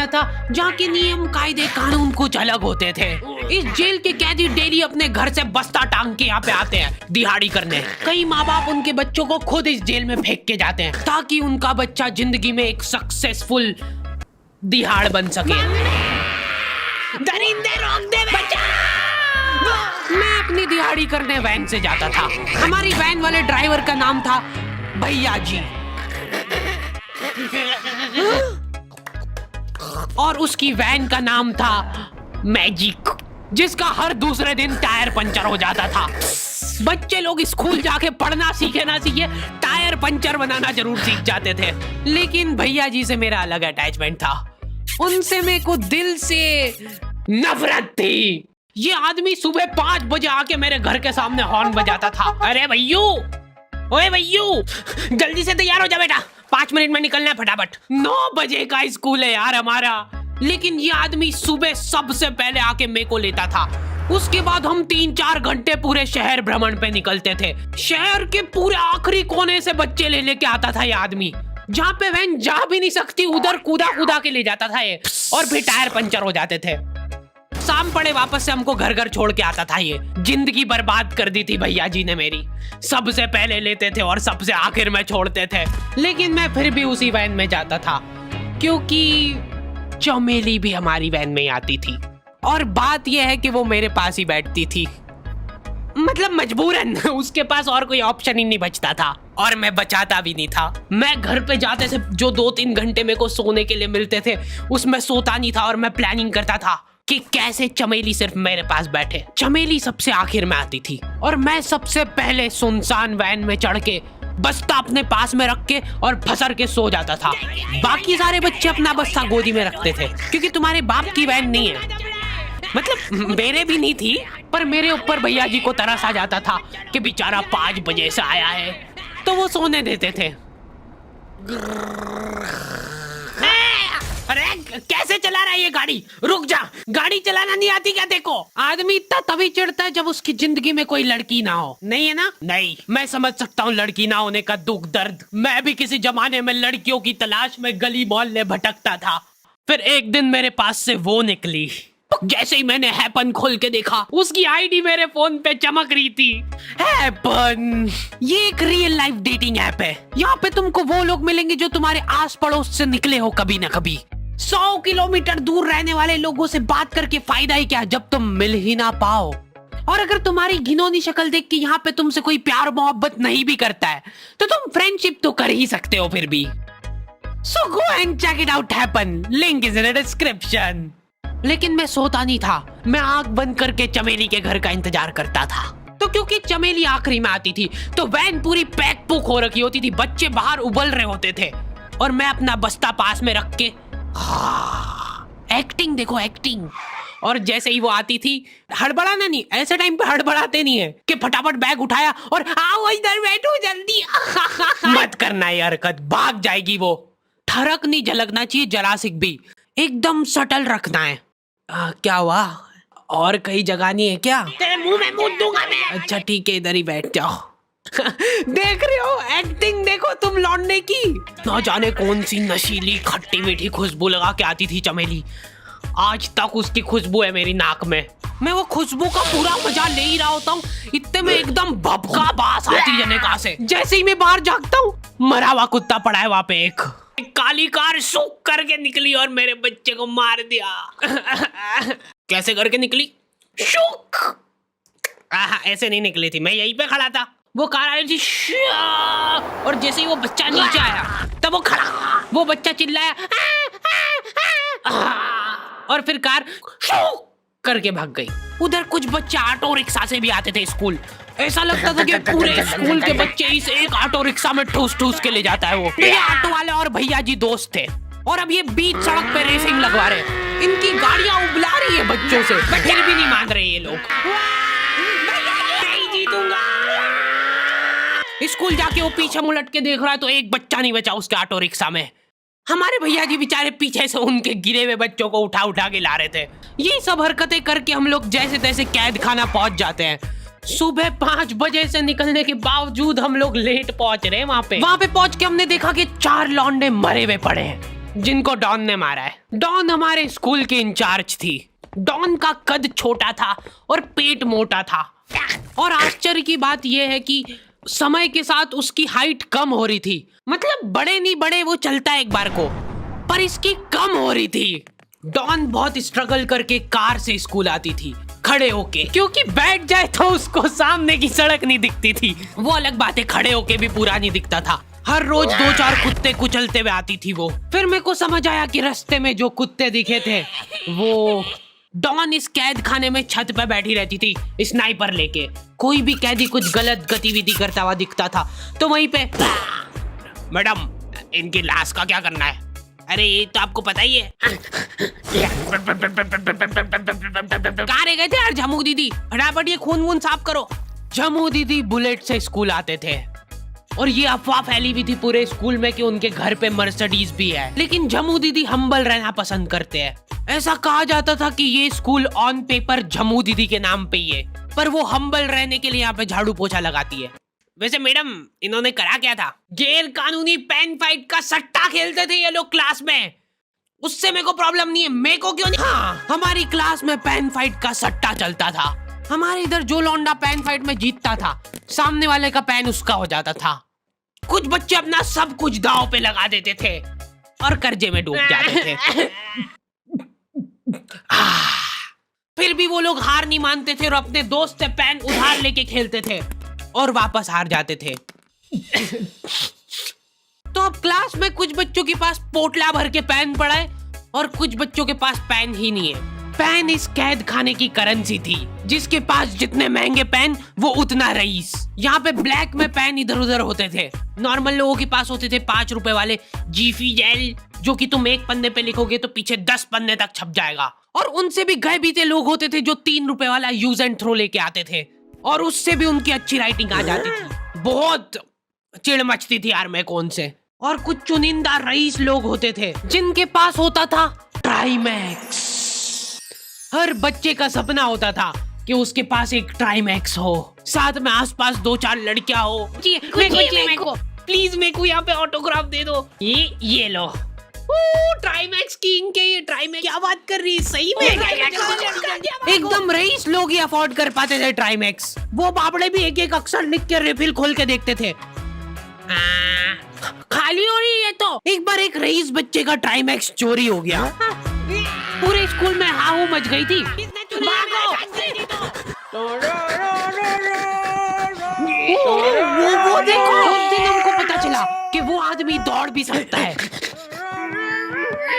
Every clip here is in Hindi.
बना था जहाँ के नियम कायदे कानून कुछ अलग होते थे। इस जेल के कैदी डेली अपने घर से बस्ता टांग के यहाँ पे आते हैं दिहाड़ी करने। कई माँ बाप उनके बच्चों को खुद इस जेल में फेंक के जाते हैं ताकि उनका बच्चा जिंदगी में एक सक्सेसफुल दिहाड़ बन सके। दरिंदे रोक दे बच्चा। मैं अपनी दिहाड़ी करने वैन से जाता था। हमारी वैन वाले ड्राइवर का नाम था भैया जी और उसकी वैन का नाम था मैजिक, जिसका हर दूसरे दिन टायर पंचर हो जाता था। बच्चे लोग स्कूल जाके पढ़ना सीखे ना सीखे टायर पंचर बनाना जरूर सीख जाते थे। लेकिन भैया जी से मेरा अलग अटैचमेंट था। उनसे मेरे को दिल से नफरत थी। ये आदमी सुबह 5 बजे आके मेरे घर के सामने हॉर्न बजाता था। अरे भैयू, ओए भैयू, जल्दी से तैयार हो जा बेटा, 5 मिनट में निकलना है फटाफट। 9 बजे का स्कूल है यार हमारा। लेकिन ये आदमी सुबह सबसे पहले आके मेरे को लेता था। उसके बाद हम 3-4 घंटे पूरे शहर भ्रमण पे निकलते थे। शहर के पूरे आखिरी कोने से बच्चे ले लेके आता था ये आदमी। जहाँ पे वैन जा भी नहीं सकती उधर कूदा कूदा के ले जाता था ये, और फिर टायर पंचर हो जाते थे। शाम पड़े वापस से हमको घर घर छोड़ के आता था ये। जिंदगी बर्बाद कर दी थी भैया जी ने मेरी। सबसे पहले लेते थे और सबसे आखिर में छोड़ते थे। लेकिन मैं फिर भी उसी वैन में जाता था क्योंकि चमेली भी हमारी वैन में आती थी। और बात यह है कि वो मेरे पास ही बैठती थी, मतलब मजबूरन। उसके पास और कोई ऑप्शन ही नहीं बचता था और मैं बचाता भी नहीं था। मैं घर पे जाते से जो 2-3 घंटे मेरे को सोने के लिए मिलते थे उसमें सोता नहीं था और मैं प्लानिंग करता था कि कैसे चमेली सिर्फ मेरे पास बैठे। चमेली सबसे आखिर में आती थी और मैं सबसे पहले सुनसान वैन में चढ़ के बस्ता अपने पास में रख के और फसर के सो जाता था। बाकी सारे बच्चे अपना बस्ता गोदी में रखते थे क्योंकि तुम्हारे बाप की वैन नहीं है, मतलब मेरे भी नहीं थी। पर मेरे ऊपर भैया जी को तरस आ जाता था कि बेचारा 5 बजे से आया है, तो वो सोने देते थे। अरे कैसे चला रहा है ये गाड़ी? रुक जा, गाड़ी चलाना नहीं आती क्या? देखो, आदमी इतना तभी चिढ़ता है जब उसकी जिंदगी में कोई लड़की ना हो। नहीं है ना? नहीं, मैं समझ सकता हूँ लड़की ना होने का दुख दर्द। मैं भी किसी जमाने में लड़कियों की तलाश में गली मोहल्ले भटकता था। फिर एक दिन मेरे पास से वो निकली। जैसे ही मैंने हैपन खोल के देखा उसकी आईडी मेरे फोन पे चमक रही थी। हैपन ये एक रियल लाइफ डेटिंग ऐप है। यहाँ पे तुमको वो लोग मिलेंगे जो तुम्हारे आस पड़ोस से निकले हो कभी ना कभी। 100 किलोमीटर दूर रहने वाले लोगों से बात करके फायदा ही क्या जब तुम मिल ही ना पाओ। और अगर तुम्हारी घिनौनी शक्ल देख के यहाँ पे तुमसे कोई प्यार मोहब्बत नहीं भी करता है तो तुम फ्रेंडशिप तो कर ही सकते हो फिर भी। So go and check it out happen. Link is in the description. लेकिन मैं सोता नहीं था। मैं आंख बंद करके चमेली के घर का इंतजार करता था। तो क्योंकि चमेली आखिरी में आती थी तो वैन पूरी पैक पुक हो रखी होती थी। बच्चे बाहर उबल रहे होते थे और मैं अपना बस्ता पास में रख के एक्टिंग देखो एक्टिंग। और जैसे ही वो आती थी, हड़बड़ाना नहीं, ऐसे टाइम पे हड़बड़ाते नहीं है कि फटाफट बैग उठाया और आओ इधर बैठो जल्दी। मत करना ये हरकत, भाग जाएगी वो। ठरक नहीं झलकना चाहिए जरा सिक भी, एकदम सटल रखना है। क्या हुआ? और कहीं जगह नहीं है क्या? तेरे मुंह में मूत दूंगा मैं। अच्छा ठीक है, इधर ही बैठ जाओ। देख रहे हो एक्टिंग देखो तुम लौंडे की। ना जाने कौन सी नशीली खट्टी मीठी खुशबू लगा के आती थी चमेली। आज तक उसकी खुशबू है मेरी नाक में। मैं वो खुशबू का पूरा मजा ले ही रहा होता हूँ, इतने में एकदम भभका बास आती है निकाह से। जैसे ही मैं बाहर झांकता हूँ, मरा हुआ कुत्ता पड़ा है वहाँ पे। एक काली कार सूख करके निकली और मेरे बच्चे को मार दिया। कैसे करके निकली? शूक। ऐसे नहीं निकली थी, मैं यहीं पे खड़ा था, वो कार आई थी और जैसे ही वो बच्चा नीचे आया तब वो खड़ा, वो बच्चा चिल्लाया और फिर कार शूक करके भाग गई। उधर कुछ बच्चे ऑटो रिक्शा से भी आते थे स्कूल। ऐसा लगता था कि पूरे स्कूल के बच्चे इस एक ऑटो रिक्शा में ठूस ठूस के ले जाता है वो। ये ऑटो वाले और भैया जी दोस्त थे और अब ये बीच सड़क पे रेसिंग लगवा रहे हैं। इनकी गाड़ियां उबला रही है बच्चों से, पर फिर भी नहीं मान रहे ये लोग। नहीं जीतूंगा। स्कूल जाके वो पीछे मुलट के देख रहा है तो एक बच्चा नहीं बचा उसके ऑटो रिक्शा में। हमारे भैया जी बेचारे पीछे से उनके गिरे हुए बच्चों को उठा उठा के ला रहे थे। ये सब हरकतें करके हम लोग जैसे तैसे कैद खाना पहुंच जाते हैं। सुबह 5 बजे से निकलने के बावजूद हम लोग लेट पहुंच रहे हैं। वहाँ पे पहुंच के हमने देखा कि 4 लौंडे मरे हुए पड़े हैं। जिनको डॉन ने मारा है। डॉन हमारे स्कूल की इंचार्ज थी। डॉन का कद छोटा था और पेट मोटा था, और आश्चर्य की बात यह है कि समय के साथ उसकी हाइट कम हो रही थी। मतलब बड़े नहीं बड़े वो चलता एक बार को, पर इसकी कम हो रही थी। डॉन बहुत स्ट्रगल करके कार से स्कूल आती थी खड़े होके, क्योंकि बैठ जाए तो उसको सामने की सड़क नहीं दिखती थी। वो अलग बात है, खड़े होके भी पूरा नहीं दिखता था। हर रोज 2-4 कुत्ते कुचलते हुए आती थी वो। फिर मेरे को समझ आया कि रास्ते में जो कुत्ते दिखे थे वो डॉन इस कैद खाने में छत पे बैठी रहती थी स्नाइपर लेके। कोई भी कैदी कुछ गलत गतिविधि करता हुआ दिखता था तो वहीं पे, मैडम इनकी लाश का क्या करना है? अरे ये तो आपको पता ही है। कहाँ रह गए थे यार झमू दीदी, फटाफट ये खून वून साफ करो। झमू दीदी बुलेट से स्कूल आते थे और ये अफवाह फैली हुई थी पूरे स्कूल में कि उनके घर पे मर्सिडीज भी है, लेकिन झमू दीदी हम्बल रहना पसंद करते हैं। ऐसा कहा जाता था कि ये स्कूल ऑन पेपर झमू दीदी के नाम पे ही है, पर वो हम्बल रहने के लिए यहाँ पे झाड़ू पोछा लगाती है। वैसे मैडम इन्होंने करा क्या था? गैर कानूनी पेन फाइट का सट्टा खेलते थे ये लोग क्लास में। उससे मेरे को प्रॉब्लम नहीं है, मेरे को क्यों नहीं? हाँ, हमारी क्लास में पेन फाइट का सट्टा चलता था। हमारे इधर जो लौंडा पेन फाइट में जीतता था, सामने वाले का पेन उसका हो जाता था। कुछ बच्चे अपना सब कुछ दांव पे लगा देते थे और कर्जे में डूब जाते थे। फिर भी वो लोग हार नहीं मानते थे और अपने दोस्त से पेन उधार लेके खेलते थे और वापस हार जाते थे। तो अब क्लास में कुछ बच्चों के पास पोटला भर के पेन पड़ा है और कुछ बच्चों के पास पेन ही नहीं है। पेन इस कैद खाने की करेंसी थी, जिसके पास जितने महंगे पेन वो उतना रईस। यहाँ पे ब्लैक में पेन इधर उधर होते थे। नॉर्मल लोगों के पास होते थे 5 रुपए वाले जीफी जेल, जो कि तुम एक पन्ने पे लिखोगे तो पीछे 10 पन्ने तक छप जाएगा। और उनसे भी गए बीते लोग होते थे जो 3 रुपए वाला यूज एंड थ्रो लेके आते थे और उससे भी उनकी अच्छी राइटिंग आ जाती थी। बहुत चिढ़ मचती थी यार मैं कौन से। और कुछ चुनिंदा रईस लोग होते थे जिनके पास होता था ट्राइमैक्स। हर बच्चे का सपना होता था कि उसके पास एक ट्राइमैक्स हो, साथ में आसपास 2-4 लड़कियां हो। मेरे को प्लीज मेरे को यहाँ पे ऑटोग्राफ दे दो। ये लो ट्राइमैक्स किंग के, ये ट्राइमैक्स क्या बात कर रही है? सही में एकदम रईस लोग ही अफोर्ड कर पाते थे ट्राइमैक्स। वो बाबड़े भी एक एक अक्षर लिख के रिफिल खोल के देखते थे। खाली हो रही है तो एक बार एक रईस बच्चे का ट्राइमैक्स चोरी हो गया। पूरे स्कूल में हाहू मच गई थी। वो देखो, उस दिन हमको पता चला कि वो आदमी दौड़ भी सकता है।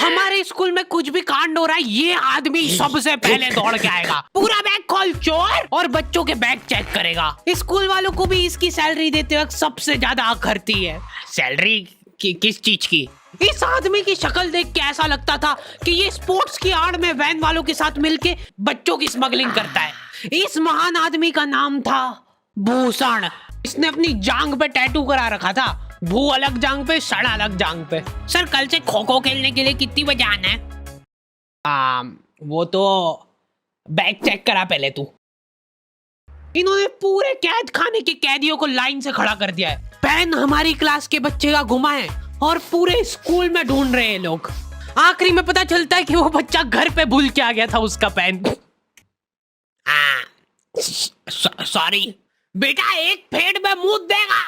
हमारे स्कूल में कुछ भी कांड हो रहा है, ये आदमी सबसे पहले दौड़ के आएगा, पूरा बैग खोल चोर, और बच्चों के बैग चेक करेगा। स्कूल वालों को भी इसकी सैलरी देते वक्त सबसे ज्यादा आखरती है। सैलरी किस चीज की? इस आदमी की शक्ल देख के ऐसा लगता था कि ये स्पोर्ट्स की आड़ में वैन वालों के साथ मिलके बच्चों की स्मगलिंग करता है। इस महान आदमी का नाम था भूषण। इसने अपनी जांग पे टैटू करा रखा था, भू अलग जांग पे, सड़ अलग जांग पे। सर कल से खो खो खेलने के लिए कितनी बजे आना है? वो तो बैग चेक करा पहले तू। इन्होंने पूरे कैद खाने के कैदियों को लाइन से खड़ा कर दिया है। पेन हमारी क्लास के बच्चे का गुमा है और पूरे स्कूल में ढूंढ रहे हैं लोग। आखिरी में पता चलता है कि वो बच्चा घर पे भूल के आ गया था उसका पेन। सॉरी बेटा, एक फेट में मुंह देगा।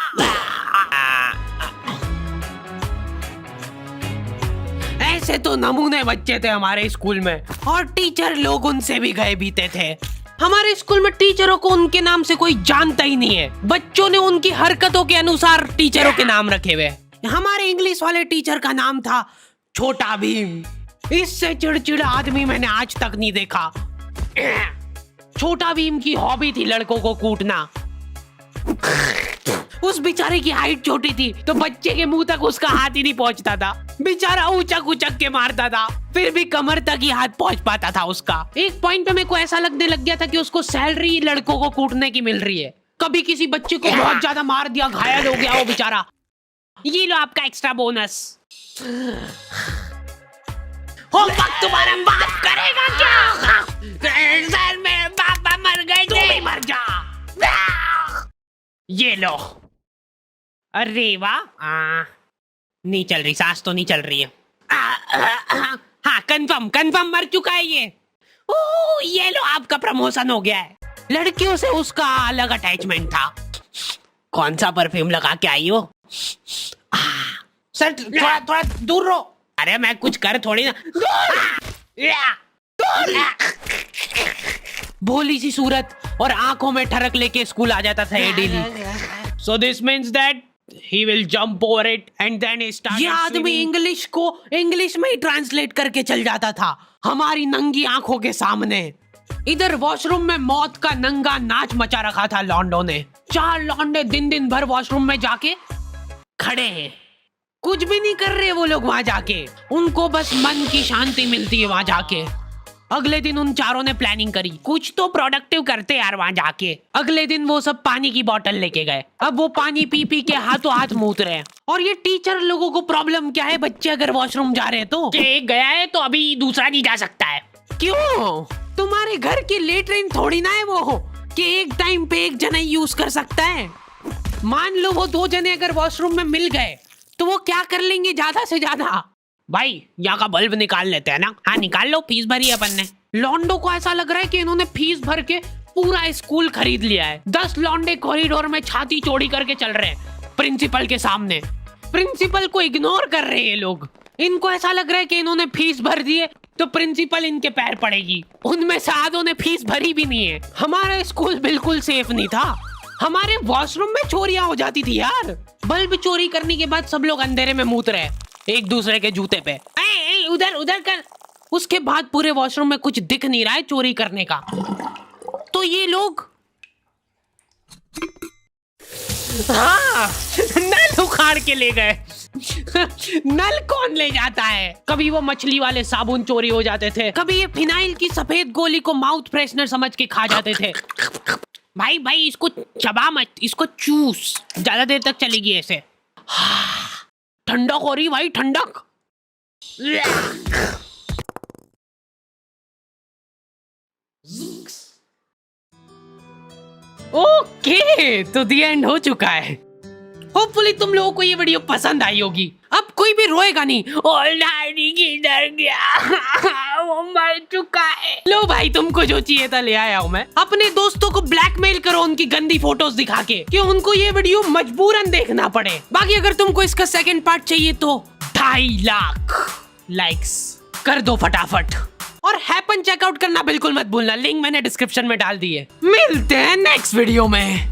ऐसे तो नमूने बच्चे थे हमारे स्कूल में, और टीचर लोग उनसे भी गए बीते थे। हमारे स्कूल में टीचरों को उनके नाम से कोई जानता ही नहीं है। बच्चों ने उनकी हरकतों के अनुसार टीचरों के नाम रखे हुए। हमारे इंग्लिश वाले टीचर का नाम था छोटा भीम। इससे चिड़चिड़ा आदमी मैंने आज तक नहीं देखा। छोटा भीम की हॉबी थी लड़कों को कूटना। उस बेचारे की हाइट छोटी थी तो बच्चे के मुंह तक उसका हाथ ही नहीं पहुंचता था। बेचारा उचक उचक के मारता था, फिर भी कमर तक ही हाथ पहुंच पाता था उसका। एक पॉइंट पे मेरे को ऐसा लगने लग गया था कि उसको सैलरी लड़कों को कूटने की मिल रही है। कभी किसी बच्चे को बहुत ज्यादा मार दिया, घायल हो गया वो बेचारा, ये लो आपका एक्स्ट्रा बोनस। होमवर्क तुम्हारा बाप करेगा क्या? सर मेरे पापा मर गए थे। तू भी मर जा। ये लो। अरे वाह, नहीं चल रही, सांस तो नहीं चल रही है। हाँ कंफर्म मर चुका है ये। ओह ये लो आपका प्रमोशन हो गया है। लड़कियों से उसका अलग अटैचमेंट था। कौन सा परफ्यूम लगा के आई हो? सर थोड़ा दूर रहो। अरे मैं कुछ कर थोड़ी ना। भोली सी सूरत और आंखों में ठरक लेके स्कूल आ जाता था ये daily. So this means that he will jump over it and then he started. ये आदमी इंग्लिश को इंग्लिश में ही ट्रांसलेट करके चल जाता था हमारी नंगी आंखों के सामने। इधर वॉशरूम में मौत का नंगा नाच मचा रखा था लॉन्डो ने। 4 लॉन्डे दिन भर वॉशरूम में जाके खड़े हैं, कुछ भी नहीं कर रहे वो लोग वहां जाके। उनको बस मन की शांति मिलती है वहां जाके। अगले दिन उन चारों ने प्लानिंग करी, कुछ तो प्रोडक्टिव करते यार वहां जाके। अगले दिन वो सब पानी की बोतल लेके गए। अब वो पानी पी पी के हाथों हाथ मूत रहे हैं। और ये टीचर लोगों को प्रॉब्लम क्या है, बच्चे अगर वॉशरूम जा रहे हैं तो एक गया है तो अभी दूसरा नहीं जा सकता है। क्यों? तुम्हारे घर की लेटरिन थोड़ी ना है वो कि एक टाइम पे एक जना यूज कर सकता है। मान लो वो 2 जने अगर वॉशरूम में मिल गए तो वो क्या कर लेंगे ज्यादा से ज्यादा? भाई यहाँ का बल्ब निकाल लेते हैं ना। हाँ निकाल लो, फीस भरी है अपन ने। लॉन्डो को ऐसा लग रहा है कि इन्होंने फीस भर के पूरा स्कूल खरीद लिया है। 10 लॉन्डे कॉरिडोर में छाती चौड़ी करके चल रहे हैं प्रिंसिपल के सामने। प्रिंसिपल को इग्नोर कर रहे हैं ये लोग। इनको ऐसा लग रहा है कि इन्होंने फीस भर दी है तो प्रिंसिपल इनके पैर पड़ेगी। उनमें से आधों ने फीस भरी भी नहीं है। हमारा स्कूल बिल्कुल सेफ नहीं था। हमारे वॉशरूम में चोरियां हो जाती थी यार। बल्ब चोरी करने के बाद सब लोग अंधेरे में मूत रहे एक दूसरे के जूते पे। उधर कर। उसके बाद पूरे वॉशरूम में कुछ दिख नहीं रहा है चोरी करने का। तो ये लोग हाँ नल उखाड़ के ले गए। नल कौन ले जाता है? कभी वो मछली वाले साबुन चोरी हो जाते थे, कभी ये फिनाइल की सफेद गोली को माउथ फ्रेशनर समझ के खा जाते थे। भाई इसको चबा मत, इसको चूस, ज्यादा देर तक चलेगी ऐसे। ठंडक हो रही भाई, ठंडक। ओके तो दी एंड हो चुका है। होपफुली तुम लोगों को ये वीडियो पसंद आई होगी। अब कोई भी रोएगा नहीं। किधर गया? वो मर चुका है। लो भाई तुमको जो चाहिए था ले आया हूँ मैं। अपने दोस्तों को ब्लैकमेल करो उनकी गंदी फोटोज दिखा के कि उनको ये वीडियो मजबूरन देखना पड़े। बाकी अगर तुमको इसका सेकंड पार्ट चाहिए तो 2.5 लाख लाइक्स कर दो फटाफट। और हैपन चेकआउट करना बिल्कुल मत भूलना, लिंक मैंने डिस्क्रिप्शन में डाल दी है। मिलते हैं नेक्स्ट वीडियो में।